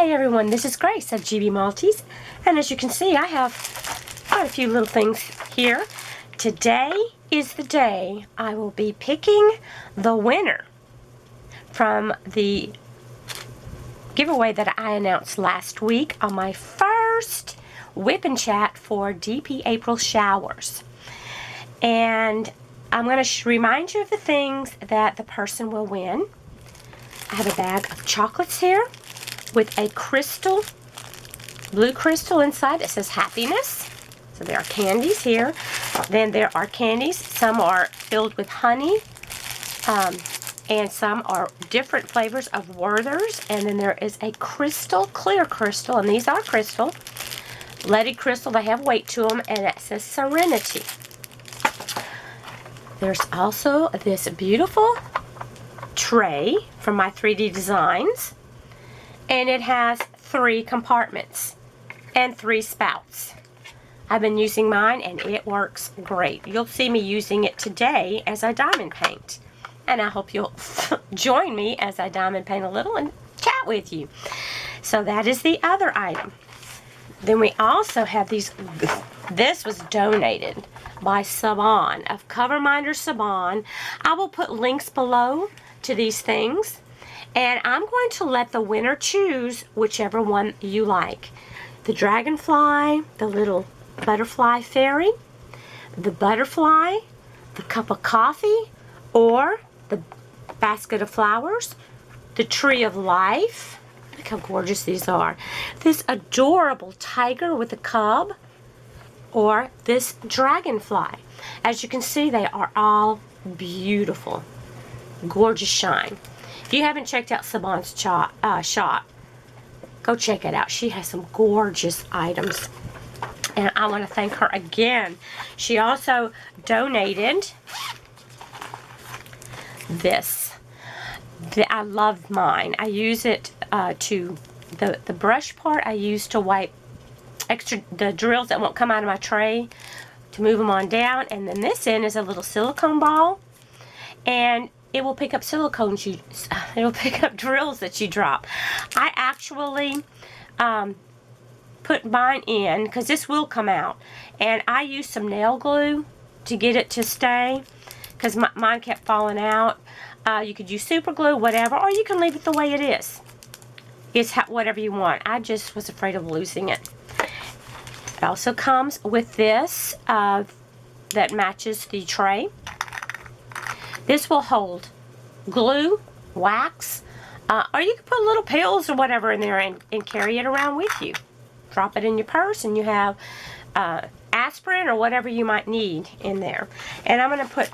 Hey everyone, this is Grace at GB Maltese, and as you can see, I have quite a few little things here. Today is the day I will be picking the winner from the giveaway that I announced last week on my first WIP and chat for DP April showers. And I'm going to remind you of the things that the person will win. I have a bag of chocolates here with a crystal, blue crystal inside that says happiness. So there are candies here. Then there are candies. Some are filled with honey. And some are different flavors of Werther's. And then there is a crystal, clear crystal. And these are crystal. Leaded crystal. They have weight to them. And it says Serenity. There's also this beautiful tray from my 3D Designs. And it has 3 compartments and 3 spouts. I've been using mine and it works great. You'll see me using it today as I diamond paint. And I hope you'll join me as I diamond paint a little and chat with you. So that is the other item. Then we also have these. This was donated by Saban of Coverminder Saban. I will put links below to these things. And I'm going to let the winner choose whichever one you like. The dragonfly, the little butterfly fairy, the butterfly, the cup of coffee, or the basket of flowers, the tree of life. Look how gorgeous these are. This adorable tiger with a cub, or this dragonfly. As you can see, they are all beautiful. Gorgeous shine. If you haven't checked out Saban's shop, go check it out. She has some gorgeous items. And I want to thank her again. She also donated this. I love mine. I use it to, the brush part I use to wipe the drills that won't come out of my tray, to move them on down. And then this end is a little silicone ball. And it will pick up it will pick up drills that you drop. I actually put mine in, because this will come out, and I used some nail glue to get it to stay, because mine kept falling out. You could use super glue, whatever, or you can leave it the way it is. It's whatever you want. I just was afraid of losing it. It also comes with this that matches the tray. This will hold glue, wax, or you can put little pills or whatever in there and carry it around with you. Drop it in your purse and you have aspirin or whatever you might need in there. And I'm going to put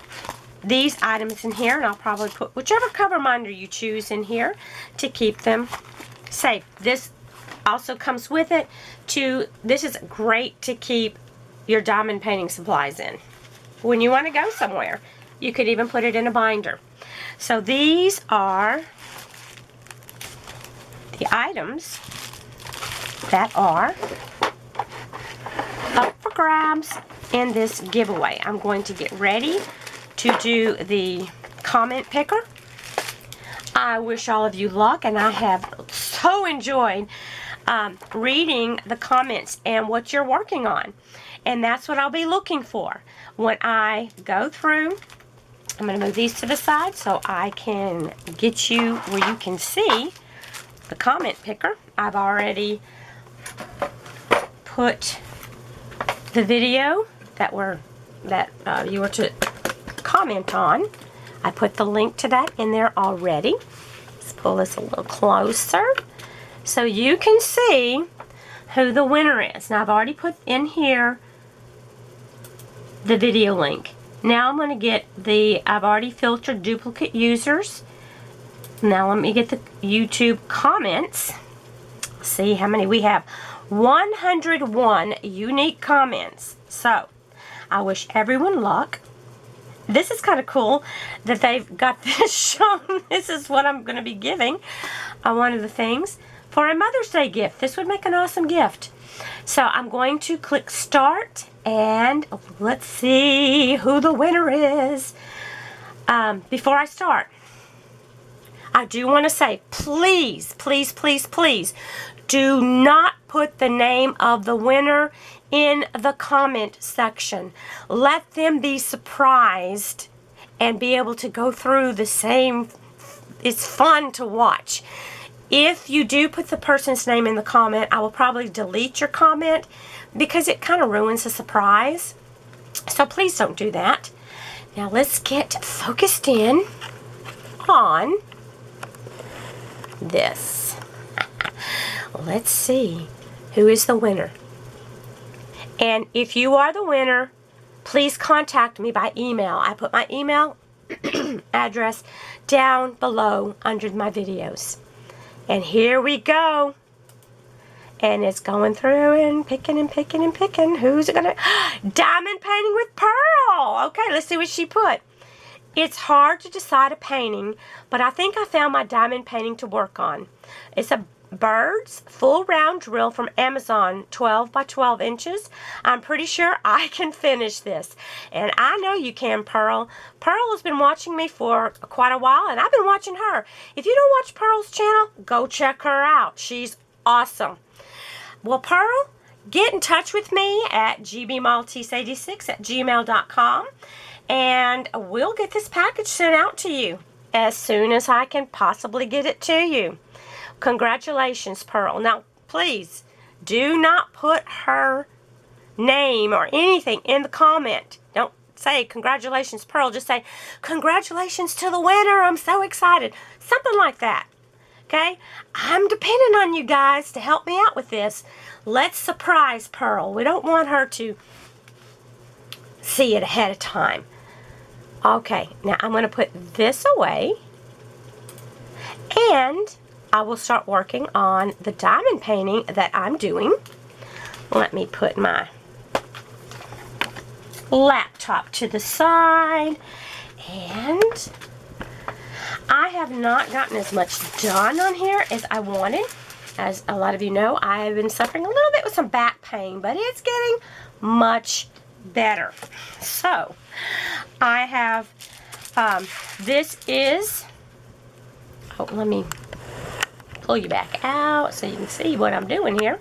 these items in here, and I'll probably put whichever cover minder you choose in here to keep them safe. This also comes with it this is great to keep your diamond painting supplies in. When you want to go somewhere, you could even put it in a binder. So these are the items that are up for grabs in this giveaway. I'm going to get ready to do the comment picker. I wish all of you luck, and I have so enjoyed reading the comments and what you're working on. And that's what I'll be looking for when I go through. I'm going to move these to the side so I can get you where you can see the comment picker. I've already put the video that you were to comment on. I put the link to that in there already. Let's pull this a little closer so you can see who the winner is. Now I've already put in here the video link. Now I'm going to get I've already filtered duplicate users. Now let me get the YouTube comments. See how many we have. 101 unique comments. So I wish everyone luck. This is kind of cool that they've got this shown. This is what I'm going to be giving one of the things for a Mother's Day gift. This would make an awesome gift. So I'm going to click start, and let's see who the winner is. Before I start, I do want to say, please, please, please, please, do not put the name of the winner in the comment section. Let them be surprised and be able to go through the same. It's fun to watch. If you do put the person's name in the comment, I will probably delete your comment because it kind of ruins the surprise. So please don't do that. Now let's get focused in on this. Let's see who is the winner. And if you are the winner, please contact me by email. I put my email address down below under my videos. And here we go. And it's going through and picking and picking and picking. Who's it gonna? Diamond painting with Pearl. Okay, let's see what she put. It's hard to decide a painting, but I think I found my diamond painting to work on. It's a bird's full round drill from Amazon, 12 by 12 inches. I'm pretty sure I can finish this. And I know you can, Pearl. Pearl has been watching me for quite a while, and I've been watching her. If you don't watch Pearl's channel, go check her out. She's awesome. Well, Pearl, get in touch with me at gbmaltese86@gmail.com, and we'll get this package sent out to you as soon as I can possibly get it to you. Congratulations, Pearl. Now, please, do not put her name or anything in the comment. Don't say, congratulations, Pearl. Just say, congratulations to the winner. I'm so excited. Something like that. Okay? I'm depending on you guys to help me out with this. Let's surprise Pearl. We don't want her to see it ahead of time. Okay, now I'm going to put this away. And I will start working on the diamond painting that I'm doing. Let me put my laptop to the side. And I have not gotten as much done on here as I wanted. As a lot of you know, I have been suffering a little bit with some back pain, but it's getting much better. So, I have, this is, let me pull you back out so you can see what I'm doing here.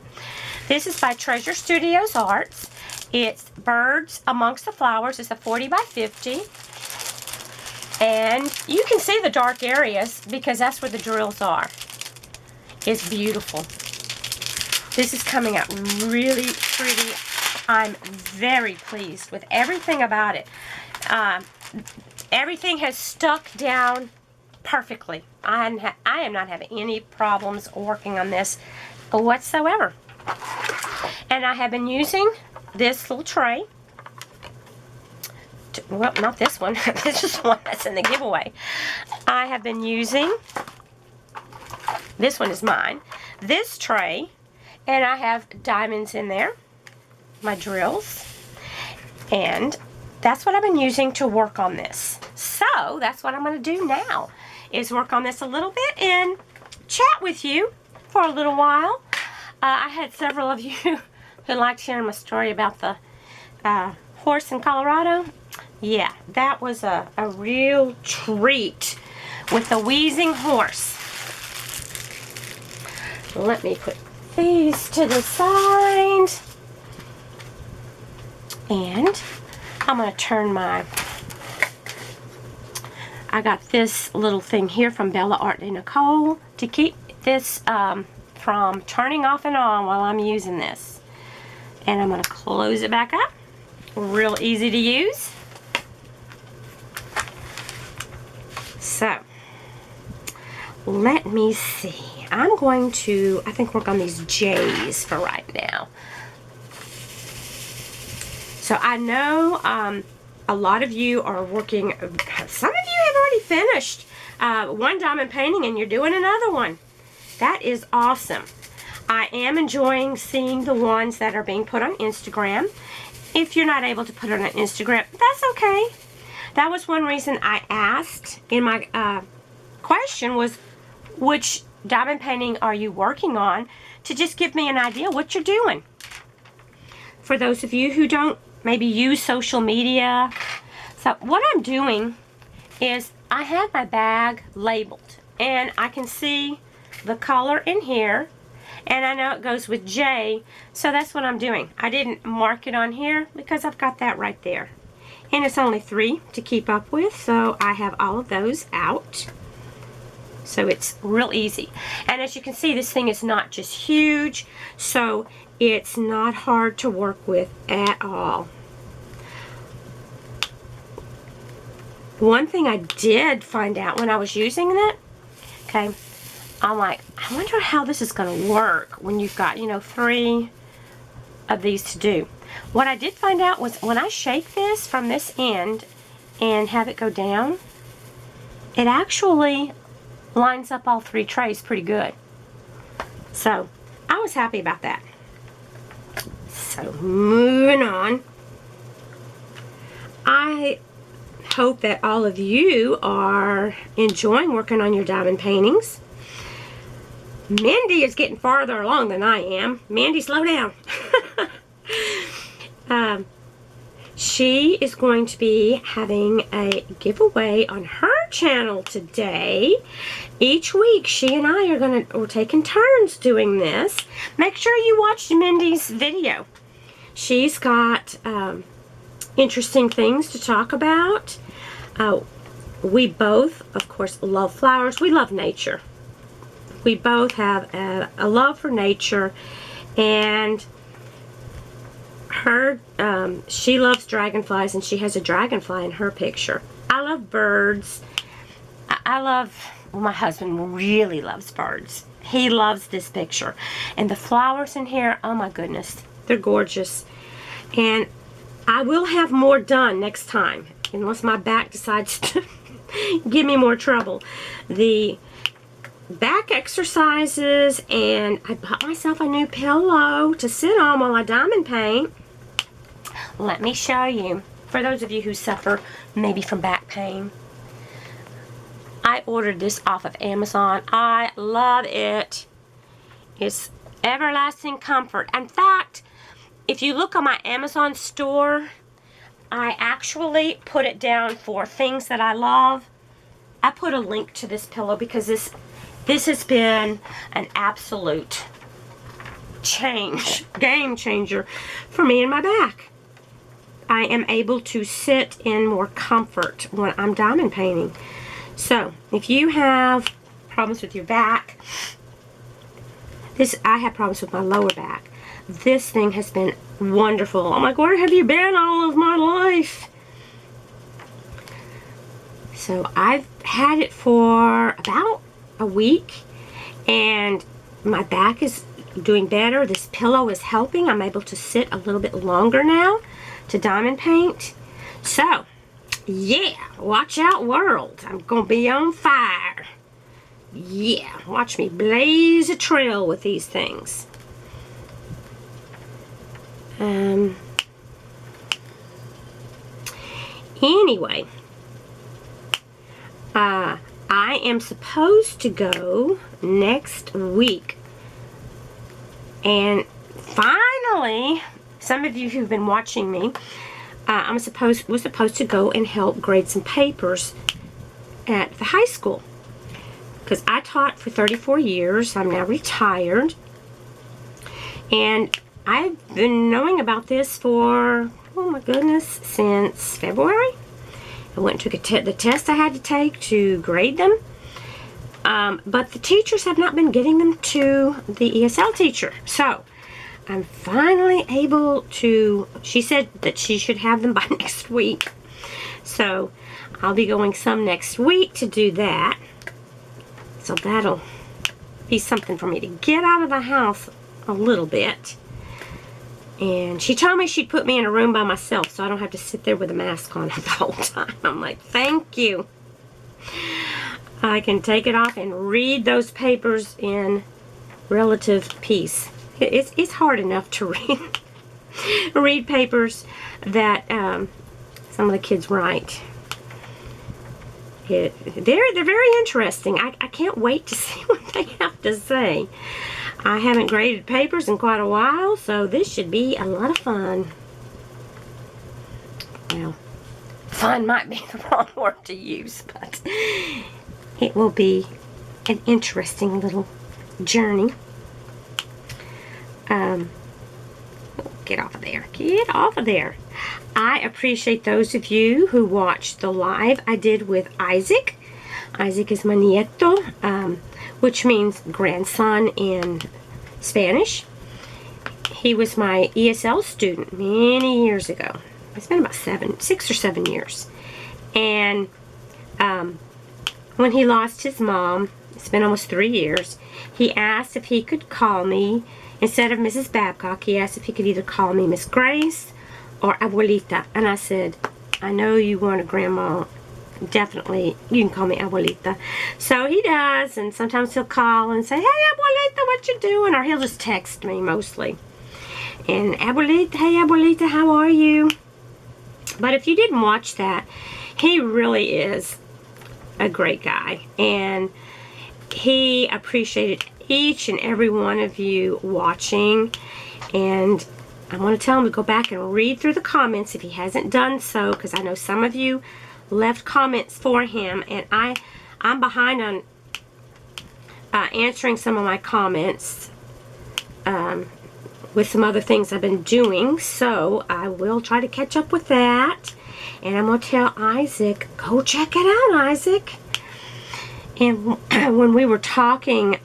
This is by Treasure Studios Arts. It's Birds Amongst the Flowers. It's a 40 by 50. And you can see the dark areas because that's where the drills are. It's beautiful. This is coming out really pretty. I'm very pleased with everything about it. Everything has stuck down perfectly. I am not having any problems working on this whatsoever. And I have been using this little tray. Well, not this one. This is the one that's in the giveaway. I have been using, this one is mine, this tray, and I have diamonds in there, my drills, and that's what I've been using to work on this. So, that's what I'm going to do now, is work on this a little bit and chat with you for a little while. I had several of you who liked hearing my story about the horse in Colorado. Yeah, that was a real treat with the wheezing horse. Let me put these to the side. And I'm going to turn my, I got this little thing here from Bella Art de Nicole to keep this from turning off and on while I'm using this. And I'm going to close it back up. Real easy to use. So, let me see. I'm going to, I think, work on these J's for right now. So, I know a lot of you are working, some of you have already finished one diamond painting and you're doing another one. That is awesome. I am enjoying seeing the ones that are being put on Instagram. If you're not able to put it on Instagram, that's okay. That was one reason I asked in my question was, which diamond painting are you working on? To just give me an idea what you're doing. For those of you who don't maybe use social media. So what I'm doing is I have my bag labeled. And I can see the color in here. And I know it goes with J, so that's what I'm doing. I didn't mark it on here because I've got that right there. And it's only 3 to keep up with, so I have all of those out. So it's real easy. And as you can see, this thing is not just huge, so it's not hard to work with at all. One thing I did find out when I was using it, okay, I'm like, I wonder how this is going to work when you've got, you know, 3 of these to do. What I did find out was when I shake this from this end and have it go down, it actually lines up all 3 trays pretty good. So I was happy about that. So moving on, I hope that all of you are enjoying working on your diamond paintings. Mindy is getting farther along than I am. Mindy, slow down. She is going to be having a giveaway on her channel today. Each week, she and I we're taking turns doing this. Make sure you watch Mindy's video. She's got interesting things to talk about. We both, of course, love flowers. We love nature. We both have a love for nature, and she loves dragonflies, and she has a dragonfly in her picture. I love birds. Well, my husband really loves birds. He loves this picture. And the flowers in here, oh my goodness, they're gorgeous. And I will have more done next time, unless my back decides to give me more trouble. The back exercises, and I bought myself a new pillow to sit on while I diamond paint. Let me show you, for those of you who suffer maybe from back pain. I ordered this off of Amazon. I love it. It's everlasting comfort. In fact, if you look on my Amazon store, I actually put it down for things that I love. I put a link to this pillow because this has been an absolute game changer for me and my back. I am able to sit in more comfort when I'm diamond painting. So, if you have problems with your back, I have problems with my lower back. This thing has been wonderful. I'm like, where have you been all of my life? So, I've had it for about a week, and my back is doing better. This pillow is helping. I'm able to sit a little bit longer now to diamond paint. So, yeah, watch out, world. I'm going to be on fire. Yeah, watch me blaze a trail with these things. Anyway, I am supposed to go next week. And finally, some of you who've been watching me, we're supposed to go and help grade some papers at the high school. Because I taught for 34 years. I'm now retired. And I've been knowing about this for, oh my goodness, since February. I went and took the test I had to take to grade them. But the teachers have not been getting them to the ESL teacher. So, I'm finally able to, she said that she should have them by next week. So, I'll be going some next week to do that. So that'll be something for me to get out of the house a little bit. And she told me she'd put me in a room by myself so I don't have to sit there with a mask on the whole time. I'm like, thank you. I can take it off and read those papers in relative peace. It's hard enough to read papers that some of the kids write. They're very interesting. I can't wait to see what they have to say. I haven't graded papers in quite a while, so this should be a lot of fun. Well, fun might be the wrong word to use, but it will be an interesting little journey. Get off of there. Get off of there. I appreciate those of you who watched the live I did with Isaac. Isaac is my nieto, which means grandson in Spanish. He was my ESL student many years ago. It's been about 6 or 7 years. And when he lost his mom, it's been almost 3 years, he asked if he could call me, instead of Mrs. Babcock, he asked if he could either call me Miss Grace or Abuelita. And I said, I know you want a grandma. Definitely, you can call me Abuelita. So he does, and sometimes he'll call and say, hey, Abuelita, what you doing? Or he'll just text me mostly. And Abuelita, hey, Abuelita, how are you? But if you didn't watch that, he really is a great guy. And he appreciated each and every one of you watching. And I want to tell him to go back and read through the comments if he hasn't done so, because I know some of you left comments for him, and I'm behind on answering some of my comments with some other things I've been doing, so I will try to catch up with that. And I'm going to tell Isaac, go check it out, Isaac. And when we were talking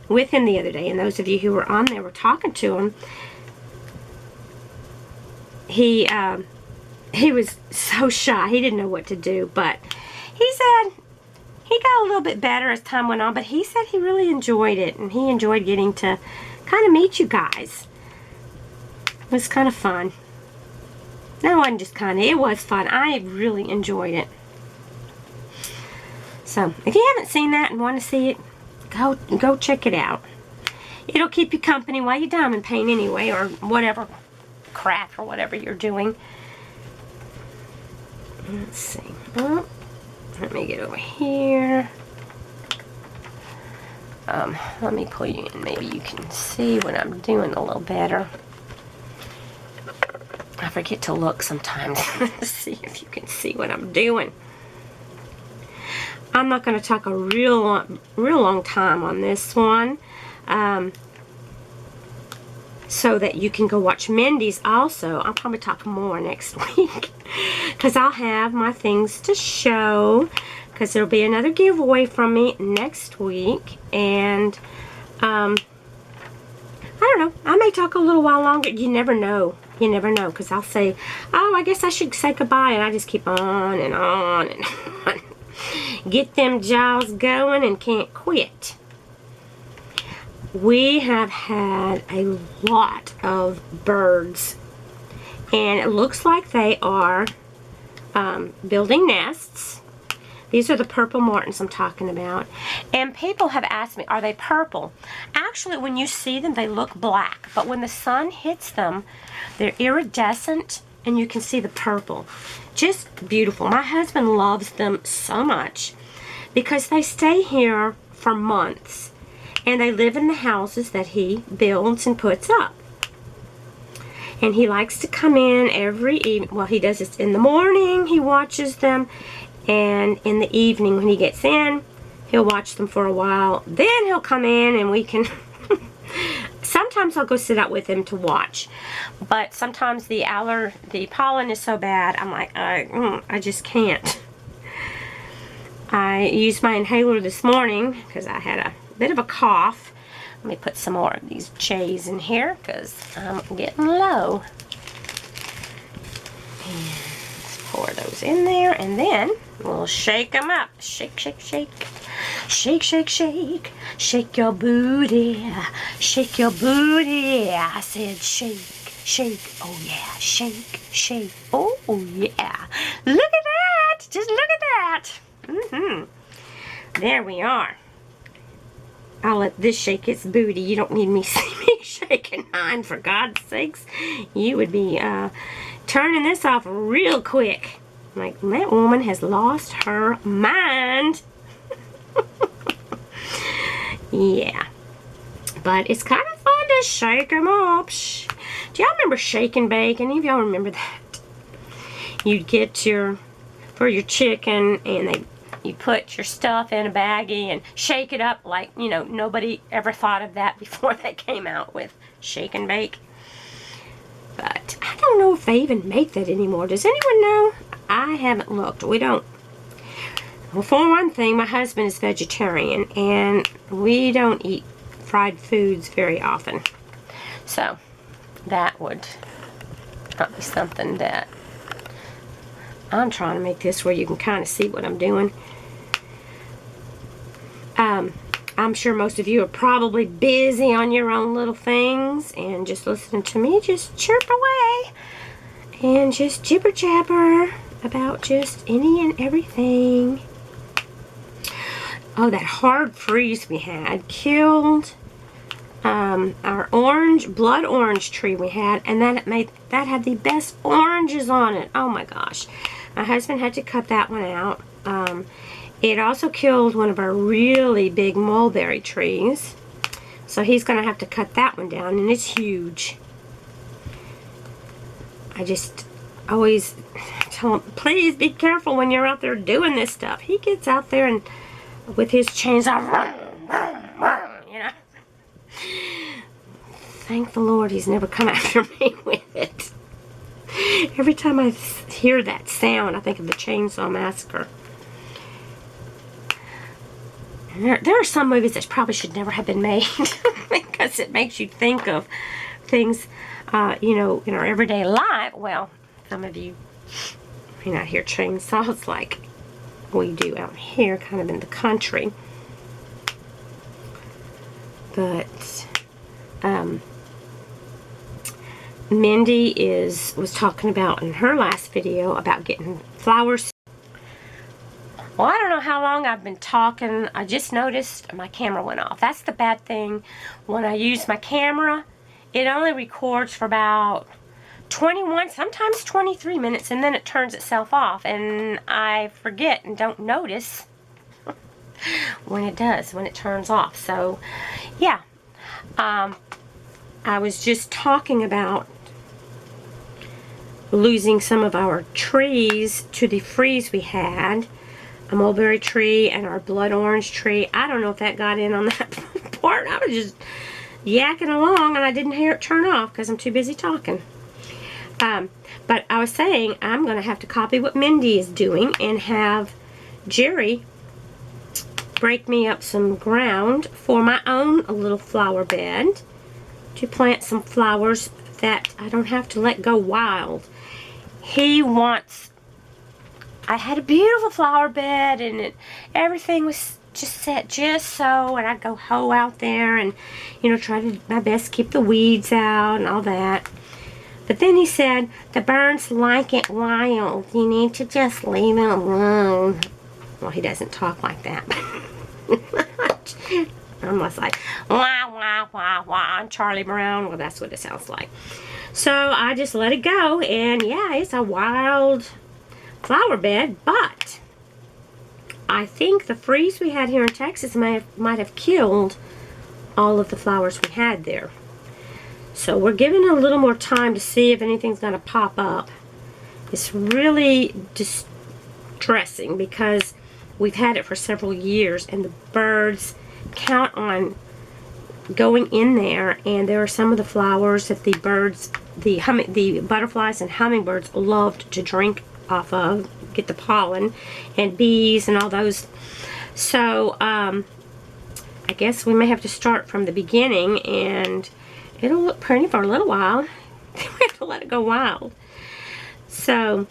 with him the other day, and those of you who were on there were talking to him, he was so shy. He didn't know what to do, but he said he got a little bit better as time went on, but he said he really enjoyed it, and he enjoyed getting to kind of meet you guys. It was kind of fun. No, it wasn't just kind of. It was fun. I really enjoyed it. So, if you haven't seen that and want to see it, go check it out. It'll keep you company while you diamond paint anyway, or whatever craft or whatever you're doing. Let's see. Oh, let me get over here. Let me pull you in. Maybe you can see what I'm doing a little better. I forget to look sometimes to see if you can see what I'm doing. I'm not going to talk a real long time on this one, so that you can go watch Mindy's also. I'll probably talk more next week, because I'll have my things to show, because there'll be another giveaway from me next week. And I don't know, I may talk a little while longer. You never know. You never know, because I'll say, oh, I guess I should say goodbye, and I just keep on and on and on. Get them jaws going and can't quit. We have had a lot of birds, and it looks like they are building nests. These are the purple martins I'm talking about. And people have asked me, are they purple? Actually, when you see them, they look black. But when the sun hits them, they're iridescent, and you can see the purple. Just beautiful. My husband loves them so much because they stay here for months, and they live in the houses that he builds and puts up. And he likes to come in every evening. Well, he does this in the morning. He watches them. And in the evening when he gets in, he'll watch them for a while. Then he'll come in and we can... Sometimes I'll go sit out with him to watch. But sometimes the pollen is so bad, I'm like, I just can't. I used my inhaler this morning because I had a bit of a cough. Let me put some more of these J's in here because I'm getting low. And let's pour those in there, and then we'll shake them up. Shake, shake, shake. Shake, shake, shake. Shake your booty. Shake your booty. I said shake, shake. Oh yeah, shake, shake. Oh yeah. Look at that. Just look at that. There we are. I'll let this shake its booty. You don't need me see me shaking mine, for God's sakes. You would be turning this off real quick. Like, that woman has lost her mind. Yeah. But it's kind of fun to shake them up. Do y'all remember Shake and Bake? Any of y'all remember that? You'd get for your chicken, and they You put your stuff in a baggie and shake it up like, you know, nobody ever thought of that before they came out with shake and bake. But I don't know if they even make that anymore. Does anyone know? I haven't looked. We don't. Well, for one thing, my husband is vegetarian, and we don't eat fried foods very often. So that would not be something that I'm trying to make this where you can kind of see what I'm doing. I'm sure most of you are probably busy on your own little things and just listening to me just chirp away and just jibber jabber about just any and everything. Oh, that hard freeze we had killed our blood orange tree we had, and that had the best oranges on it. Oh my gosh, my husband had to cut that one out. It also killed one of our really big mulberry trees, so he's gonna have to cut that one down, and it's huge. I just always tell him, please be careful when you're out there doing this stuff. He gets out there and with his chainsaw, you know. Thank the Lord he's never come after me with it. Every time I hear that sound, I think of the Chainsaw Massacre. And there are some movies that probably should never have been made because it makes you think of things, you know, in our everyday life. Well, some of you may not hear chainsaws like we do out here, kind of in the country. But Mindy was talking about in her last video about getting flowers. Well, I don't know how long I've been talking. I just noticed my camera went off. That's the bad thing. When I use my camera, it only records for about 21, sometimes 23 minutes, and then it turns itself off, and I forget and don't notice when it turns off. So, yeah. I was just talking about losing some of our trees to the freeze we had. A mulberry tree and our blood orange tree. I don't know if that got in on that part. I was just yakking along and I didn't hear it turn off because I'm too busy talking. But I was saying I'm going to have to copy what Mindy is doing and have Jerry break me up some ground for my own little flower bed to plant some flowers that I don't have to let go wild. I had a beautiful flower bed, and everything was just set just so, and I'd go hoe out there and, you know, try to my best to keep the weeds out and all that. But then he said, the birds like it wild. You need to just leave it alone. Well, he doesn't talk like that. I'm like, wah, wah, wah, wah. I'm Charlie Brown. Well, that's what it sounds like. So I just let it go, and yeah, it's a wild flower bed, but I think the freeze we had here in Texas might have killed all of the flowers we had there. So we're giving it a little more time to see if anything's going to pop up. It's really distressing because we've had it for several years, and the birds count on going in there, and there are some of the flowers that the birds, the butterflies and hummingbirds loved to drink off of, get the pollen, and bees and all those. So I guess we may have to start from the beginning, and it'll look pretty for a little while. We have to let it go wild. So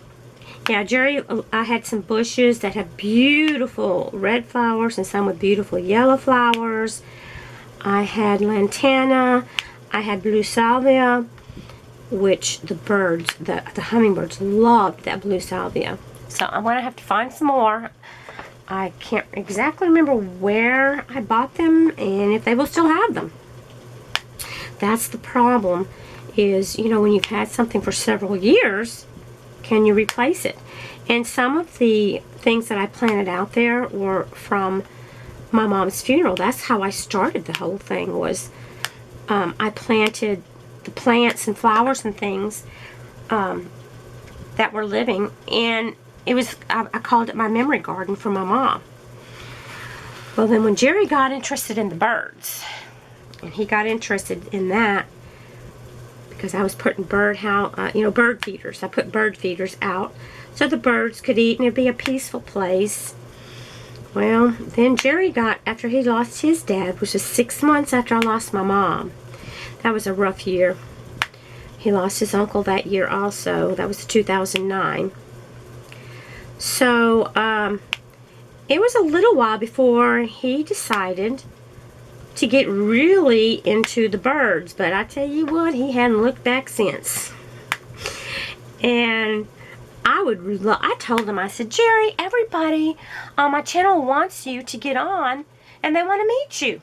yeah, Jerry, I had some bushes that have beautiful red flowers and some with beautiful yellow flowers. I had lantana, I had blue salvia, which the birds, the hummingbirds loved that blue salvia. So I'm going to have to find some more. I can't exactly remember where I bought them and if they will still have them. That's the problem, is, you know, when you've had something for several years, can you replace it? And some of the things that I planted out there were from my mom's funeral. That's how I started the whole thing, was I planted the plants and flowers and things that were living, and I called it my memory garden for my mom. Well, then when Jerry got interested in the birds, and he got interested in that because I was putting bird feeders. I put bird feeders out so the birds could eat and it'd be a peaceful place. Well, then Jerry got, after he lost his dad, which was 6 months after I lost my mom. That was a rough year. He lost his uncle that year also. That was 2009. So, it was a little while before he decided to get really into the birds. But I tell you what, he hadn't looked back since. And I told him, I said, Jerry, everybody on my channel wants you to get on, and they want to meet you.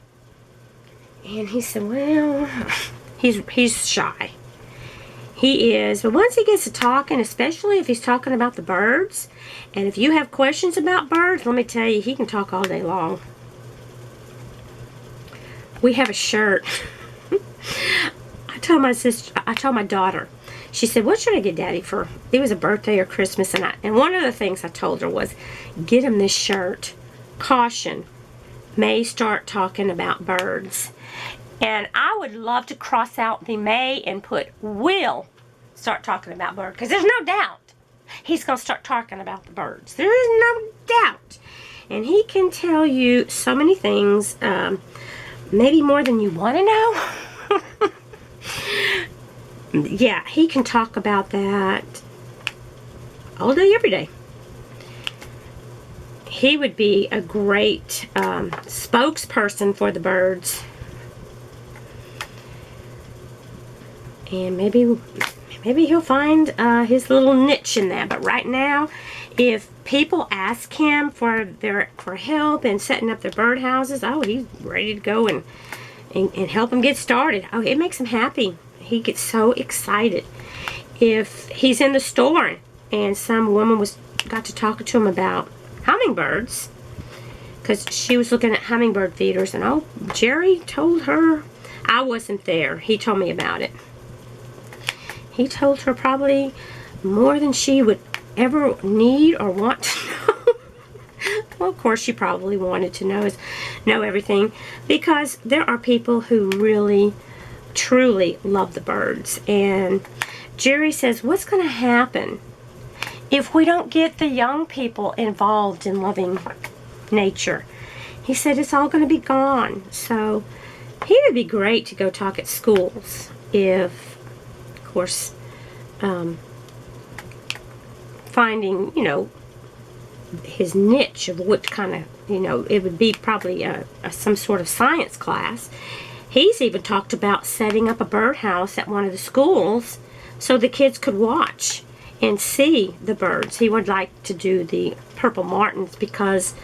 And he said, well, he's shy. He is, but once he gets to talking, especially if he's talking about the birds, and if you have questions about birds, let me tell you, he can talk all day long. We have a shirt. I told my daughter, she said, what should I get Daddy for? It was a birthday or Christmas, and one of the things I told her was, get him this shirt. Caution, may start talking about birds. And I would love to cross out the may and put will start talking about birds. Because there's no doubt he's going to start talking about the birds. There is no doubt. And he can tell you so many things, maybe more than you want to know. Yeah, he can talk about that all day, every day. He would be a great spokesperson for the birds. And maybe he'll find his little niche in that. But right now, if people ask him for help in setting up their birdhouses, oh, he's ready to go and help them get started. Oh, it makes him happy. He gets so excited. If he's in the store and some woman got to talking to him about hummingbirds, because she was looking at hummingbird feeders, and oh, Jerry told her, I wasn't there. He told me about it. He told her probably more than she would ever need or want to know. Well, of course, she probably wanted to know everything, because there are people who really, truly love the birds. And Jerry says, what's going to happen if we don't get the young people involved in loving nature? He said it's all going to be gone. So he would be great to go talk at schools if, of course, finding, his niche of what kind of, it would be probably some sort of science class. He's even talked about setting up a birdhouse at one of the schools so the kids could watch and see the birds. He would like to do the purple martins because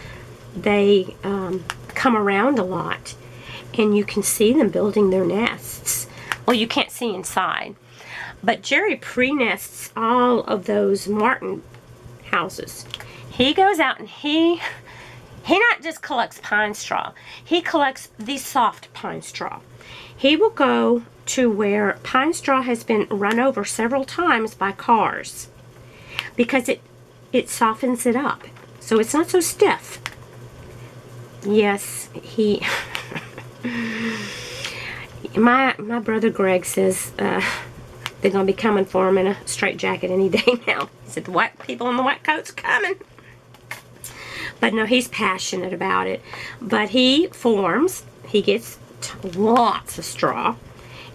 they come around a lot and you can see them building their nests. Well, you can't see inside. But Jerry pre-nests all of those martin houses. He goes out and he not just collects pine straw. He collects the soft pine straw. He will go to where pine straw has been run over several times by cars because it softens it up. So it's not so stiff. Yes, my brother Greg says they're going to be coming for him in a straight jacket any day now. He said the white people in the white coats are coming. But no, he's passionate about it. But he forms, he gets lots of straw,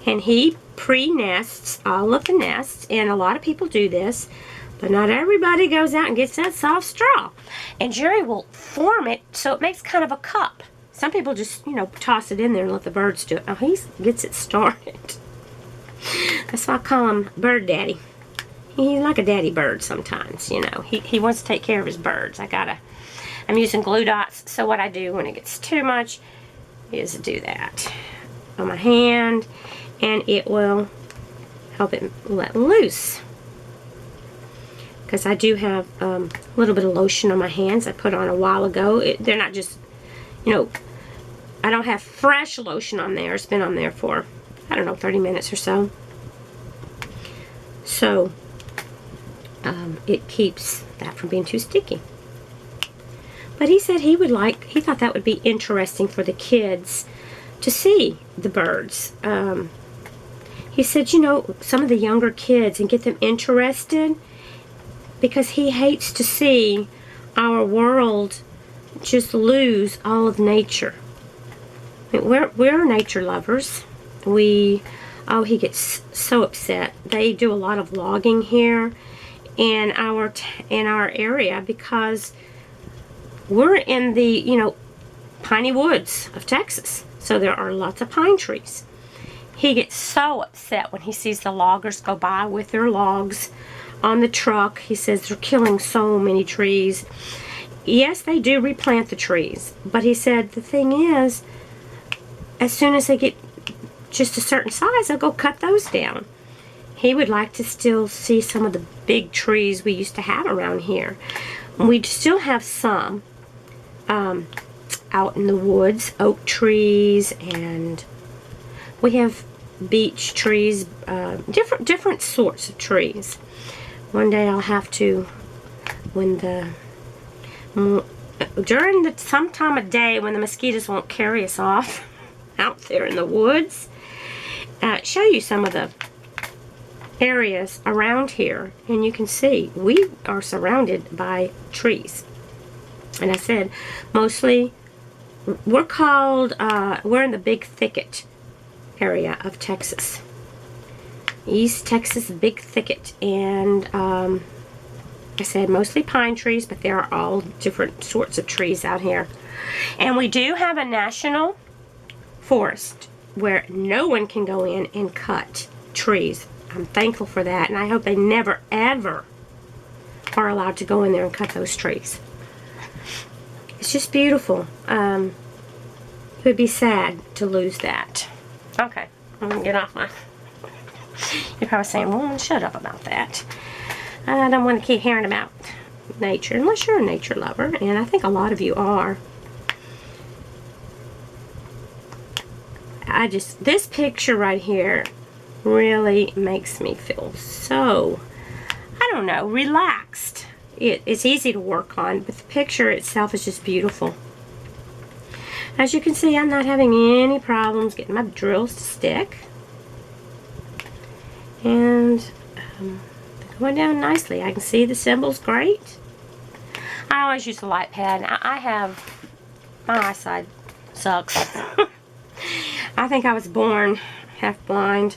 and he pre-nests all of the nests, and a lot of people do this, but not everybody goes out and gets that soft straw. And Jerry will form it so it makes kind of a cup. Some people just, toss it in there and let the birds do it. Oh, he gets it started. That's why I call him Bird Daddy. He's like a daddy bird sometimes, He wants to take care of his birds. I'm using glue dots, so what I do when it gets too much is do that on my hand, and it will help it let loose. Because I do have a little bit of lotion on my hands I put on a while ago. They're not just, I don't have fresh lotion on there. It's been on there for, I don't know, 30 minutes or so. So, it keeps that from being too sticky. But he said he thought that would be interesting for the kids to see the birds. He said, you know, some of the younger kids, and get them interested, because he hates to see our world just lose all of nature. I mean, we're nature lovers. He gets so upset. They do a lot of logging here in our area, because we're in the, you know, piney woods of Texas. So there are lots of pine trees. He gets so upset when he sees the loggers go by with their logs on the truck. He says they're killing so many trees. Yes, they do replant the trees, but he said the thing is, as soon as they get just a certain size, they'll go cut those down. He would like to still see some of the big trees we used to have around here. We still have some out in the woods, oak trees, and we have beech trees, different sorts of trees. One day I'll have to, during some time of day when the mosquitoes won't carry us off out there in the woods, show you some of the areas around here, and you can see we are surrounded by trees. And I said, mostly we're in the big thicket area of Texas, East Texas big thicket, and I said mostly pine trees, but there are all different sorts of trees out here. And we do have a national forest where no one can go in and cut trees. I'm thankful for that, and I hope they never ever are allowed to go in there and cut those trees. It's just beautiful. It would be sad to lose that. Okay, I'm gonna get off my... You're probably saying, well, shut up about that. I don't want to keep hearing about nature, unless you're a nature lover, and I think a lot of you are. This picture right here really makes me feel so, I don't know, relaxed. It's easy to work on, but the picture itself is just beautiful. As you can see, I'm not having any problems getting my drills to stick. And they're going down nicely. I can see the symbols great. I always use the light pad. My eyesight sucks. I think I was born half blind.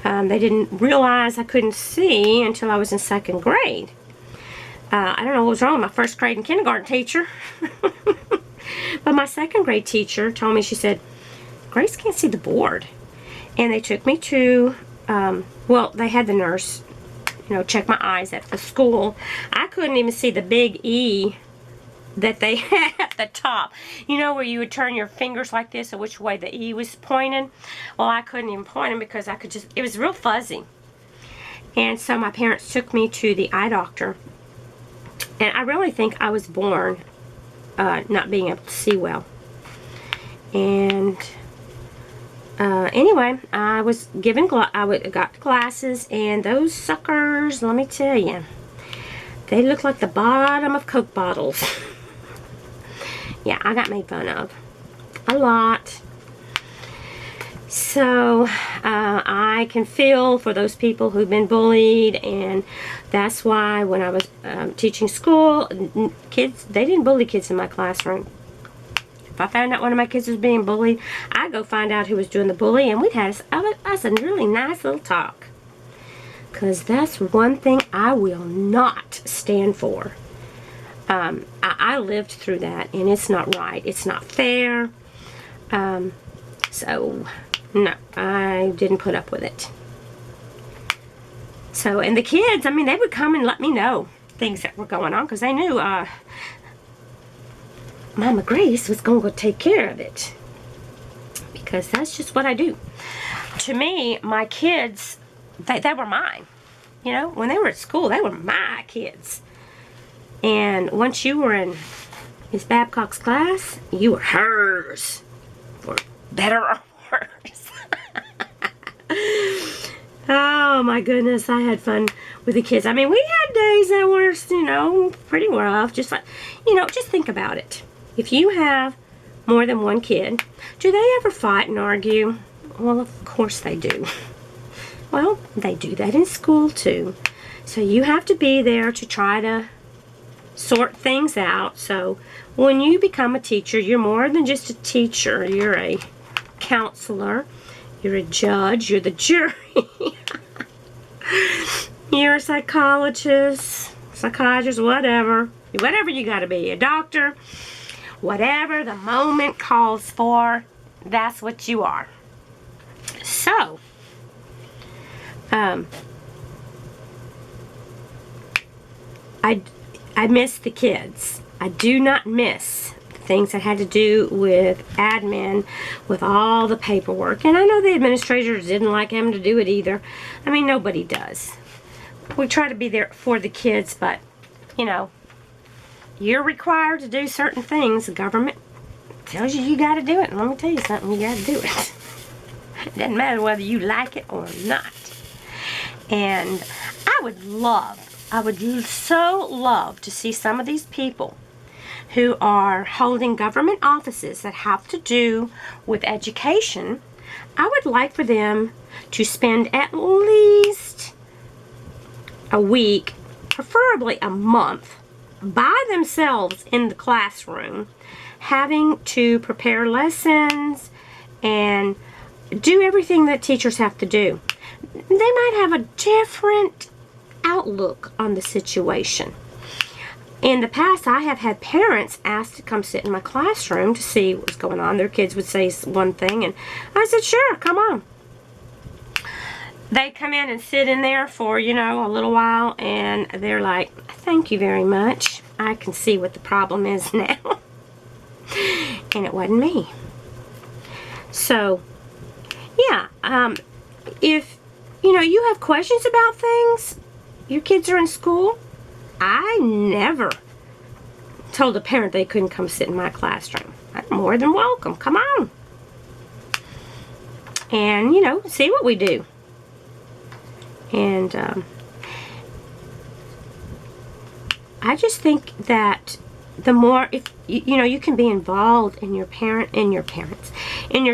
They didn't realize I couldn't see until I was in 2nd grade. I don't know what was wrong with my 1st grade and kindergarten teacher. But my 2nd grade teacher told me, she said, Grace can't see the board. And they took me to, well, they had the nurse, you know, check my eyes at the school. I couldn't even see the big E that they had at the top. You know, where you would turn your fingers like this, or which way the E was pointing? Well, I couldn't even point them because it was real fuzzy. And so my parents took me to the eye doctor. And I really think I was born not being able to see well. And anyway, I was given got glasses, and those suckers, let me tell you, they look like the bottom of Coke bottles. Yeah, I got made fun of a lot. So I can feel for those people who've been bullied, and that's why when I was teaching school, kids, they didn't bully kids in my classroom. If I found out one of my kids was being bullied, I'd go find out who was doing the bullying, and we'd have us a really nice little talk. Because that's one thing I will not stand for. I lived through that, and it's not right. It's not fair. So, no, I didn't put up with it. So, and the kids, I mean, they would come and let me know things that were going on, because they knew Mama Grace was going to go take care of it. Because that's just what I do. To me, my kids, they were mine. You know, when they were at school, they were my kids. And once you were in Miss Babcock's class, you were hers. For better or worse. Oh my goodness, I had fun with the kids. I mean, we had days that were, you know, pretty rough. Just like, you know, just think about it. If you have more than one kid, do they ever fight and argue? Well, of course they do. Well, they do that in school too. So you have to be there to try to sort things out. So when you become a teacher, you're more than just a teacher. You're a counselor. You're a judge. You're the jury. You're a psychologist, whatever. Whatever you got to be. A doctor. Whatever the moment calls for, that's what you are. So, I miss the kids. I do not miss things that had to do with admin, with all the paperwork. And I know the administrators didn't like having to do it either. I mean, nobody does. We try to be there for the kids, but, you know, you're required to do certain things. The government tells you got to do it. And let me tell you something, you got to do it. It doesn't matter whether you like it or not. And I would so love to see some of these people who are holding government offices that have to do with education. I would like for them to spend at least a week, preferably a month, by themselves in the classroom, having to prepare lessons and do everything that teachers have to do. They might have a different outlook on the situation. In the past, I have had parents ask to come sit in my classroom to see what's going on. Their kids would say one thing, and I said, sure, come on. They come in and sit in there for, you know, a little while, and they're like, thank you very much. I can see what the problem is now. And it wasn't me. So, yeah, if, you know, you have questions about things, your kids are in school, I never told a parent they couldn't come sit in my classroom. I'm more than welcome. Come on. And, you know, see what we do. And I just think that the more, if you know, you can be involved in your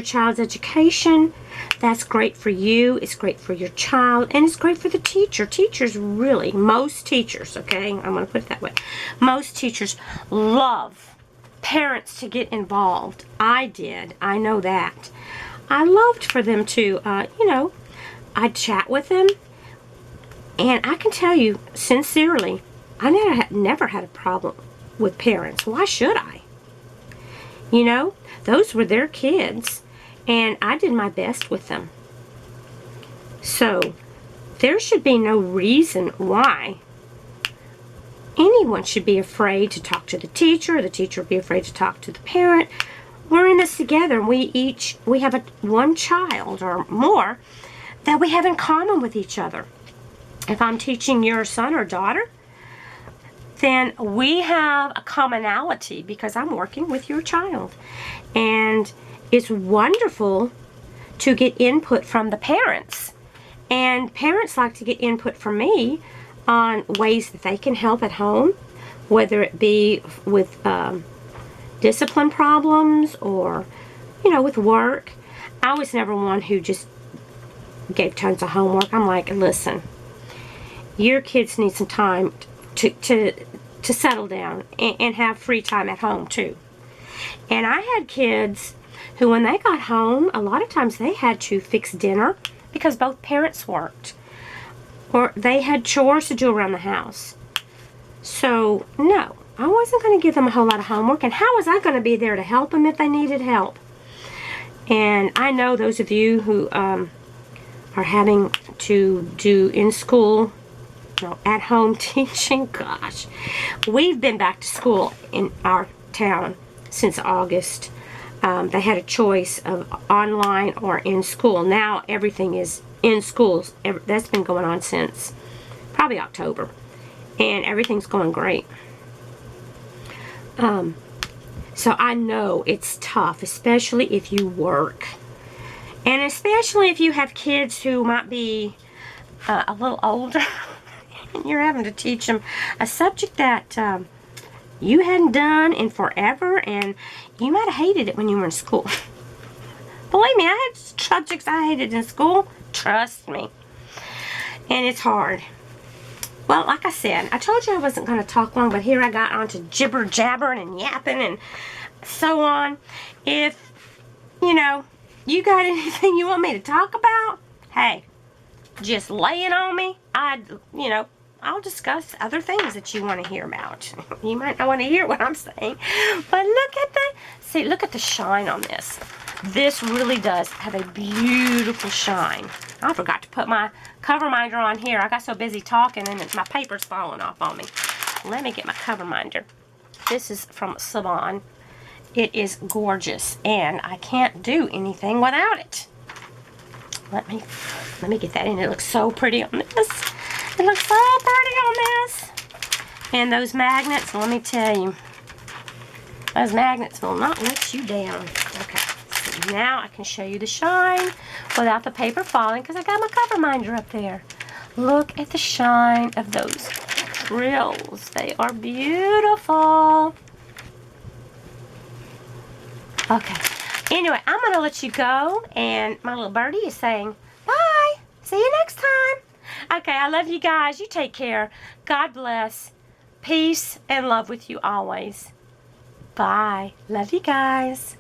child's education, that's great for you, it's great for your child, and it's great for the teacher. Teachers really, most teachers, okay, I'm going to put it that way, most teachers love parents to get involved. I did. I know that. I loved for them to, you know, I'd chat with them, and I can tell you sincerely, I never had a problem with parents. Why should I? You know, those were their kids, and I did my best with them. So there should be no reason why anyone should be afraid to talk to the teacher, or the teacher would be afraid to talk to the parent. We're in this together, and we have one child or more that we have in common with each other. If I'm teaching your son or daughter, then we have a commonality because I'm working with your child. And it's wonderful to get input from the parents. And parents like to get input from me on ways that they can help at home, whether it be with discipline problems or, you know, with work. I was never one who just gave tons of homework. I'm like, listen, your kids need some time to settle down and have free time at home too. And I had kids who, when they got home, a lot of times they had to fix dinner because both parents worked, or they had chores to do around the house. So no, I wasn't going to give them a whole lot of homework, and how was I going to be there to help them if they needed help? And I know those of you who are having to do in school, at home teaching, gosh, we've been back to school in our town since August. They had a choice of online or in school. Now everything is in schools. That's been going on since probably October, and everything's going great. So I know it's tough, especially if you work, and especially if you have kids who might be a little older. and you're having to teach them a subject that you hadn't done in forever, and you might have hated it when you were in school. Believe me, I had subjects I hated in school. Trust me. And it's hard. Well, like I said, I told you I wasn't going to talk long, but here I got onto jibber jabbering and yapping and so on. If, you got anything you want me to talk about, hey, just lay it on me. I'll discuss other things that you want to hear about. You might not want to hear what I'm saying, but look at the shine on this. This really does have a beautiful shine. I forgot to put my cover minder on here. I got so busy talking and my paper's falling off on me. Let me get my cover minder. This is from Savon. It is gorgeous, and I can't do anything without it. Let me get that in. It looks so pretty on this. It looks so pretty on this. And those magnets, let me tell you, those magnets will not let you down. Okay, so now I can show you the shine without the paper falling because I got my cover minder up there. Look at the shine of those drills. They are beautiful. Okay. Anyway, I'm going to let you go, and my little birdie is saying, bye. See you next time. Okay, I love you guys. You take care. God bless. Peace and love with you always. Bye. Love you guys.